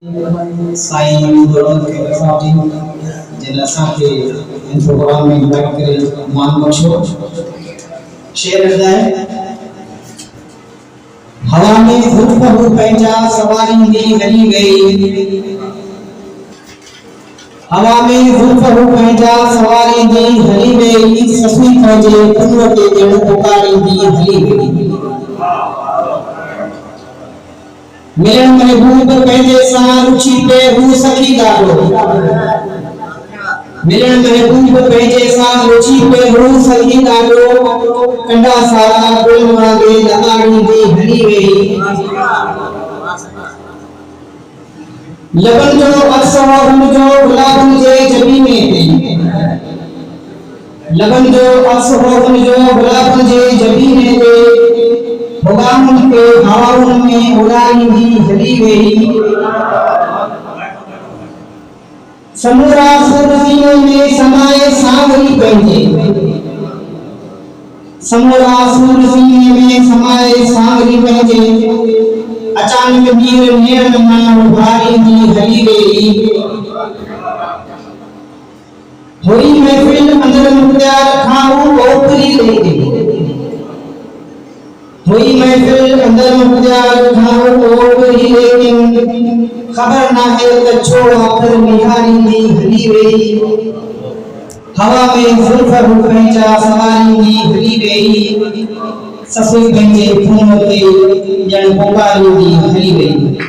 साईं मंजूर के वफाती जिन असांखे इन प्रोग्राम में इनवाइट करे मान बख्शो। शेर है हवा में खुद बहू पंहिंजा सवारी दी हली गई, हवा में खुद बहू पंहिंजा सवारी दी हली गई, ससुई पंहिंजे पुत्र के ॼण पुकारी दी हली गई। मिलन महबूब पंहिंजे सां रुचि पे हू सखी ॾाढो, मिलन महबूब पंहिंजे सां रुचि पे हू सखी ॾाढो, कंडा सारा गुल वांगे लॻाड़ी दी हली वई। लबन जो अक्स हो हुनजो गुलाबन जे जबीने ते, लबन जो अक्स हो हुनजो गुलाबन जे जबीने ते, भगवान के हवाउन में उड़ाई दी हली गई। समूरा सूरजीने में समाए सांवरी पंहिंजे, समूरा सूरजीने में समाए सांवरी पंहिंजे, अचानक नीर नेरन मां उभारी दी हली गई। हुई महफिल अंदर मुख्तियार खाऊ ओपरी ले गई, हुई महफिल अंदर मुख्तियार खाऊ ओपरी, लेकिन खबर ना है त छोड़ आखिर निहारी दी हली गई। हवा में जुल्फ पंहिंजा सवारी दी हली गई, ससुई पंहिंजे खून ते ॼण पुकारी दी हली गई।